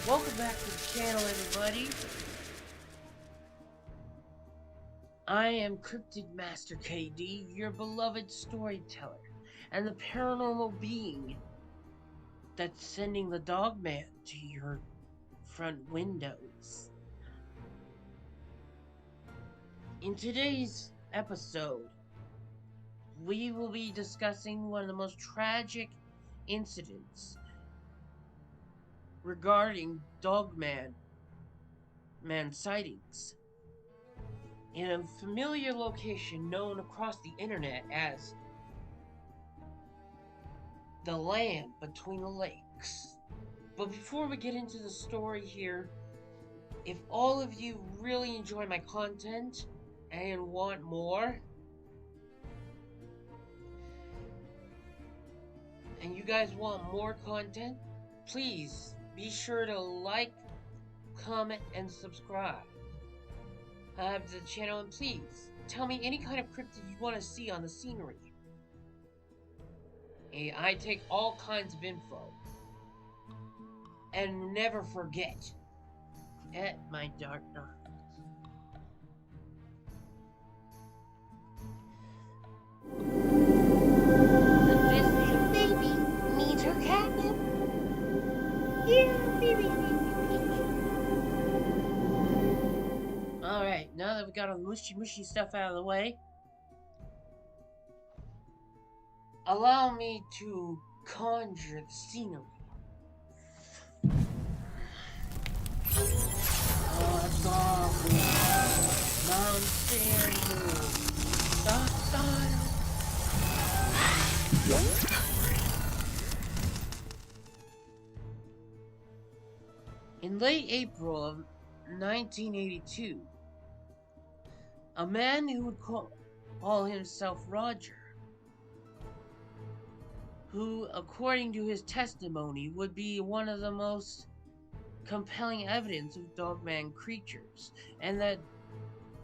Welcome back to the channel, everybody. I am Cryptid Master KD, your beloved storyteller, and the paranormal being that's sending the Dogman to your front windows. In today's episode, we will be discussing one of the most tragic incidents regarding Dogman sightings in a familiar location known across the internet as the land between the lakes. But before we get into the story here, if all of you really enjoy my content and want more, and you guys want more content, please be sure to like, comment, and subscribe to the channel, and please tell me any kind of cryptid you want to see on the scenery. I take all kinds of info. And never forget, at my dark darkness. This little baby needs her catnip. Yeah, baby. Alright, now that we got all the mushy stuff out of the way, allow me to conjure the scenery. Mount In late April of 1982, a man who would call himself Roger, who, according to his testimony, would be one of the most compelling evidence of Dogman creatures, and that,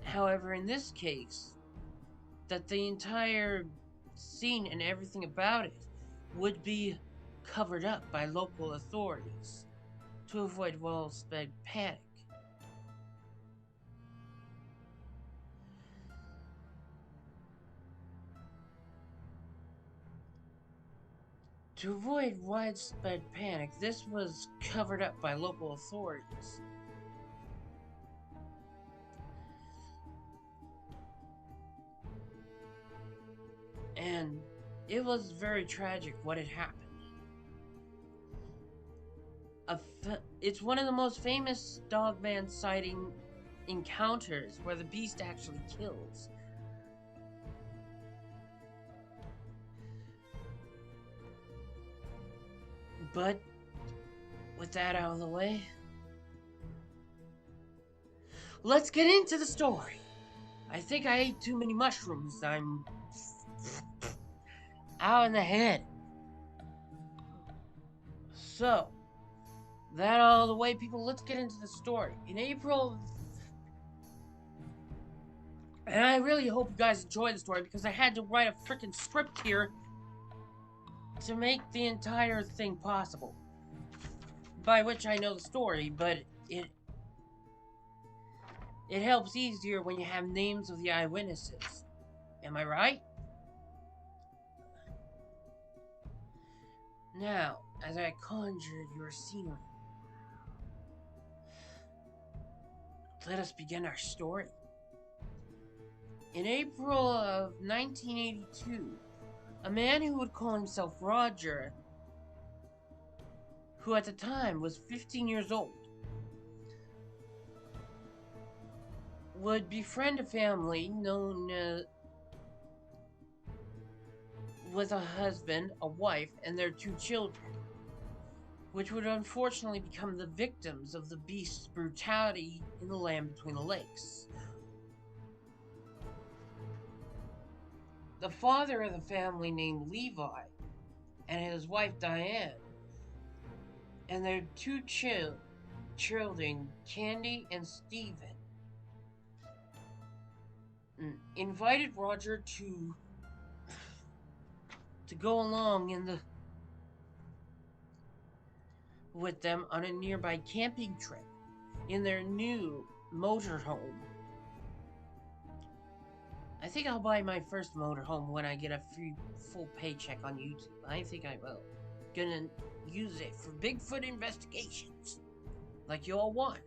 however, in this case, that the entire scene and everything about it would be covered up by local authorities to avoid widespread panic. To avoid widespread panic, this was covered up by local authorities. And it was very tragic what had happened. It's one of the most famous Dogman sighting encounters where the beast actually kills. But with that out of the way, let's get into the story. I think I ate too many mushrooms. I'm out in the head. So, that out of the way, people, let's get into the story. In April, and I really hope you guys enjoy the story because I had to write a freaking script here to make the entire thing possible. By which I know the story, but it helps easier when you have names of the eyewitnesses. Am I right? Now, as I conjure your scenery, let us begin our story. In April of 1982, a man who would call himself Roger, who at the time was 15 years old, would befriend a family known with a husband, a wife, and their 2 children, which would unfortunately become the victims of the beast's brutality in the land between the lakes. The father of the family, named Levi, and his wife Diane, and their 2 children, Candy and Stephen, invited Roger to go along in the with them on a nearby camping trip in their new motorhome. I think I'll buy my first motorhome when I get a full paycheck on YouTube. I think I will. Gonna use it for Bigfoot investigations, like you all want.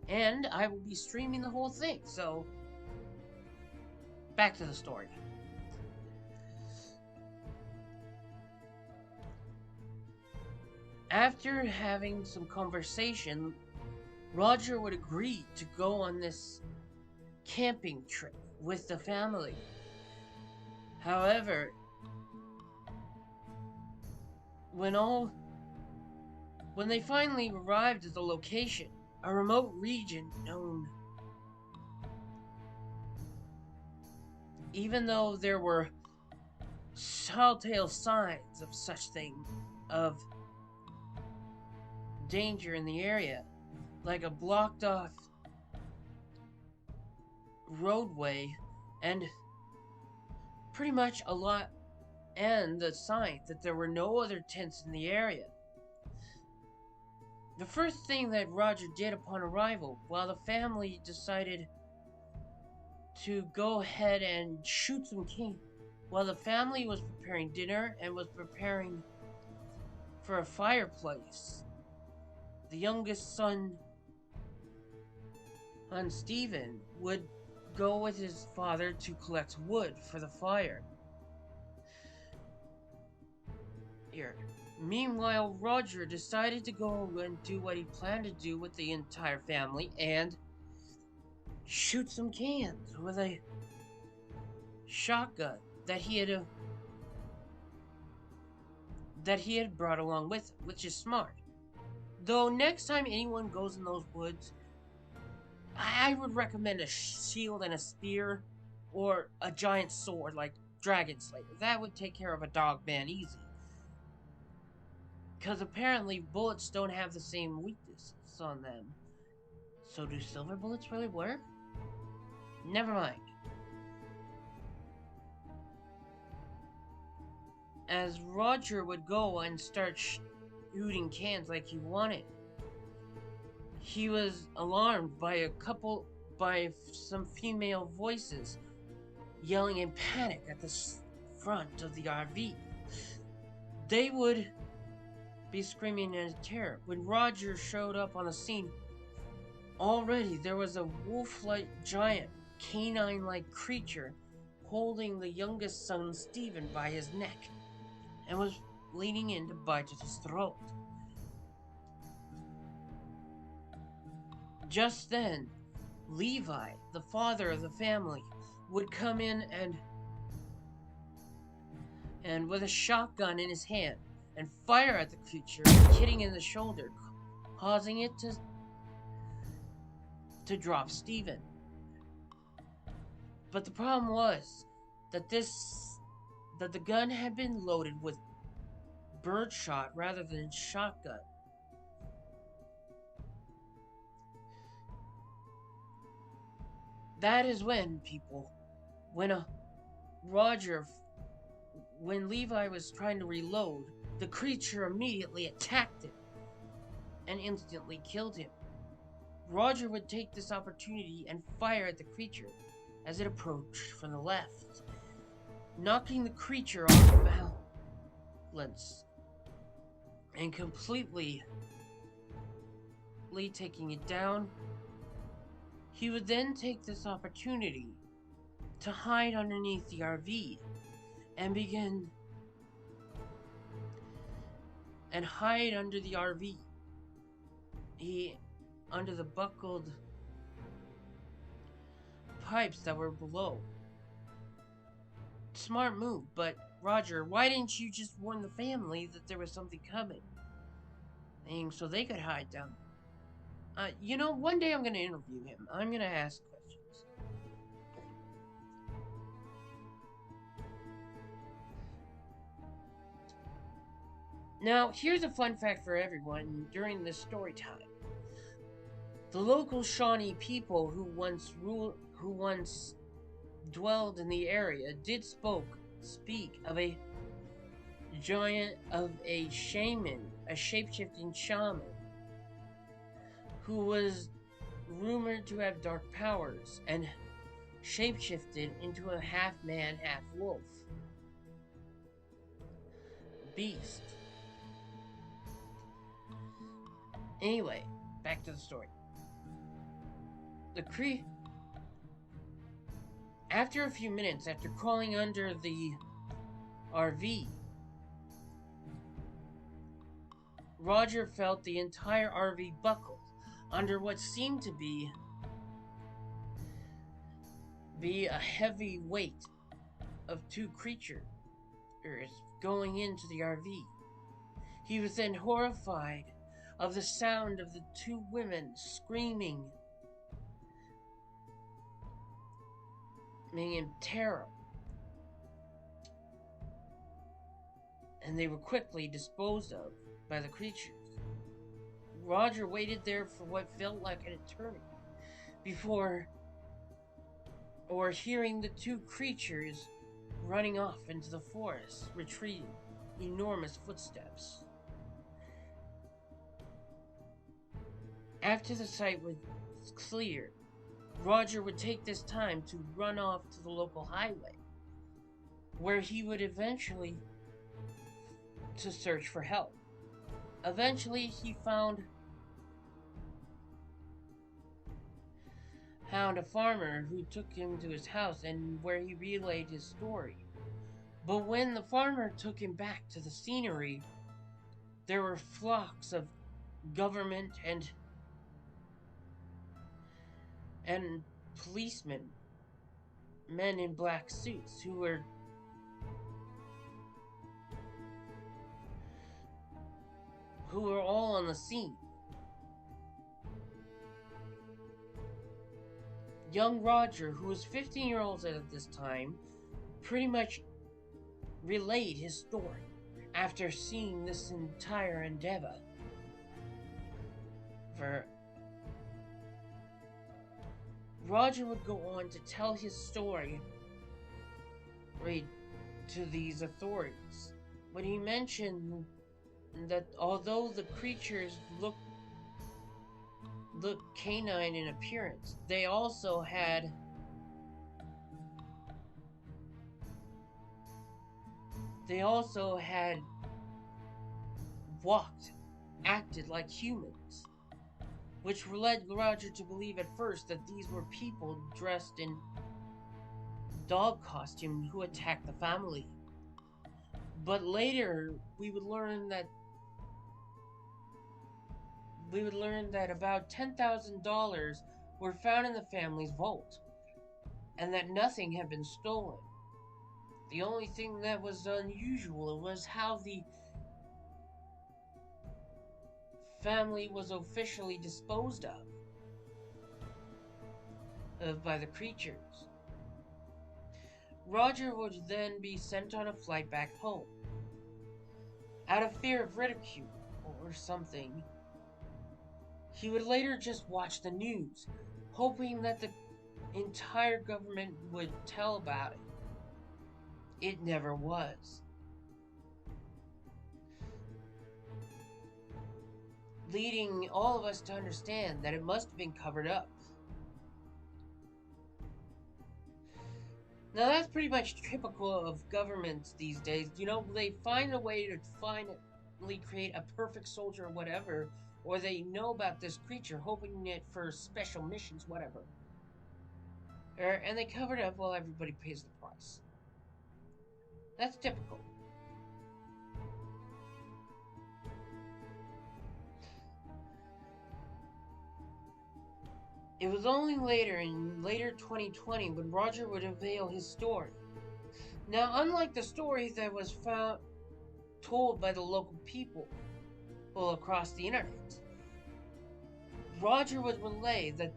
And I will be streaming the whole thing, so back to the story. After having some conversation, Roger would agree to go on this camping trip with the family. However, when they finally arrived at the location, a remote region known, even though there were telltale signs of such thing, of danger in the area, like a blocked off roadway and pretty much a lot, and the sign that there were no other tents in the area. The first thing that Roger did upon arrival, while the family decided to go ahead and shoot some cane, while the family was preparing dinner and was preparing for a fireplace, the youngest son, Stephen, would go with his father to collect wood for the fire. Meanwhile, Roger decided to go and do what he planned to do with the entire family and shoot some cans with a shotgun that he had brought along with him, which is smart. Though next time anyone goes in those woods, I would recommend a shield and a spear, or a giant sword like Dragon Slayer. That would take care of a dog man easy. Because apparently bullets don't have the same weaknesses on them. So do silver bullets really work? Never mind. As Roger would go and start shooting cans like he wanted, he was alarmed by some female voices yelling in panic at the front of the RV. They would be screaming in terror. When Roger showed up on the scene, already there was a wolf-like giant, canine-like creature holding the youngest son, Stephen, by his neck and was leaning in to bite at his throat. Just then, Levi, the father of the family, would come in and with a shotgun in his hand and fire at the creature, hitting in the shoulder, causing it to drop Stephen. But the problem was that the gun had been loaded with birdshot rather than shotgun. That is when Levi was trying to reload, the creature immediately attacked him and instantly killed him. Roger would take this opportunity and fire at the creature as it approached from the left, knocking the creature off balance and completely taking it down. He would then take this opportunity to hide underneath the RV and hide under the RV. Under the buckled pipes that were below. Smart move, but Roger, why didn't you just warn the family that there was something coming? So they could hide down. One day I'm going to interview him. I'm going to ask questions. Now, here's a fun fact for everyone during this story time. The local Shawnee people who once dwelled in the area did speak of a shaman a shape-shifting shaman who was rumored to have dark powers and shapeshifted into a half-man, half-wolf beast. Anyway, back to the story. After a few minutes, after crawling under the RV, Roger felt the entire RV buckle under what seemed to be a heavy weight of two creatures going into the RV. He was then horrified of the sound of the two women screaming in terror, and they were quickly disposed of by the creatures. Roger waited there for what felt like an eternity before hearing the two creatures running off into the forest, retreating, enormous footsteps. After the sight was clear, Roger would take this time to run off to the local highway, where he would eventually to search for help. Eventually, he found a farmer who took him to his house and where he relayed his story. But when the farmer took him back to the scenery, there were flocks of government and policemen, men in black suits who were all on the scene. Young Roger, who was 15 years old at this time, pretty much relayed his story after seeing this entire endeavor. Roger would go on to tell his story to these authorities when he mentioned that although the creatures looked canine in appearance, they also had acted like humans, which led Roger to believe at first that these were people dressed in dog costume who attacked the family. But later, we would learn that about $10,000 were found in the family's vault, and that nothing had been stolen. The only thing that was unusual was how the family was officially disposed of by the creatures. Roger would then be sent on a flight back home. Out of fear of ridicule or something, he would later just watch the news, hoping that the entire government would tell about it. It never was. Leading all of us to understand that it must have been covered up. Now that's pretty much typical of governments these days. You know, they find a way to finally create a perfect soldier or whatever, or they know about this creature, hoping it for special missions, whatever. And they cover it up while everybody pays the price. That's typical. It was only in later 2020 when Roger would unveil his story. Now, unlike the story that was told by the local people across the internet, Roger would relay that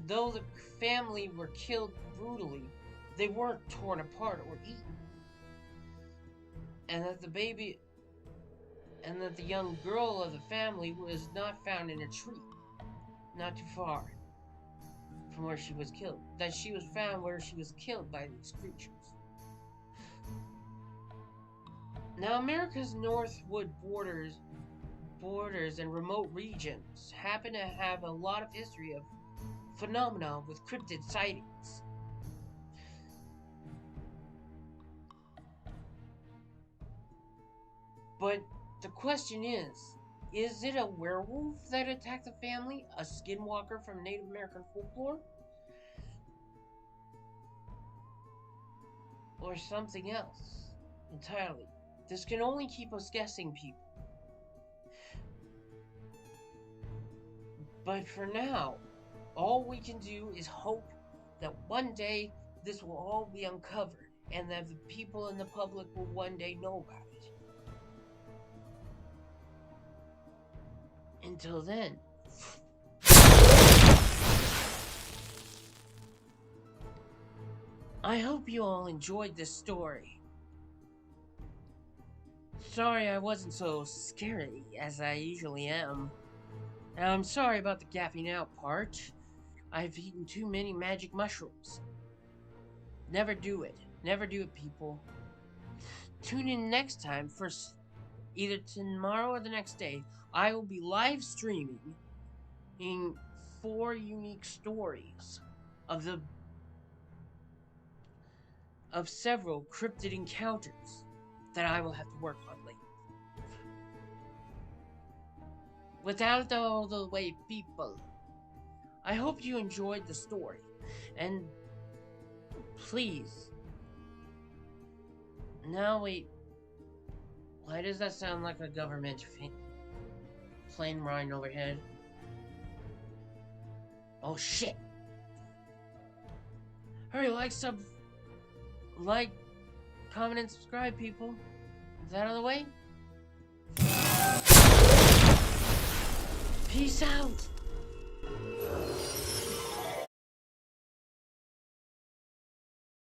though the family were killed brutally, they weren't torn apart or eaten, and that the young girl of the family was not found in a tree, not too far from where she was killed. That she was found where she was killed by these creatures. Now, America's northwood borders and remote regions happen to have a lot of history of phenomena with cryptid sightings. But the question is it a werewolf that attacked the family? A skinwalker from Native American folklore? Or something else entirely? This can only keep us guessing, people. But for now, all we can do is hope that one day this will all be uncovered and that the people in the public will one day know about it. Until then, I hope you all enjoyed this story. Sorry I wasn't so scary as I usually am. And I'm sorry about the gapping out part. I've eaten too many magic mushrooms. Never do it. Never do it, people. Tune in next time for either tomorrow or the next day. I will be live streaming in 4 unique stories of several cryptid encounters that I will have to work on later. Without all the way, people, I hope you enjoyed the story, and please. Now wait, why does that sound like a government plane riding overhead? Oh shit! Hurry, like, comment, and subscribe, people. Is that out of the way? Peace out!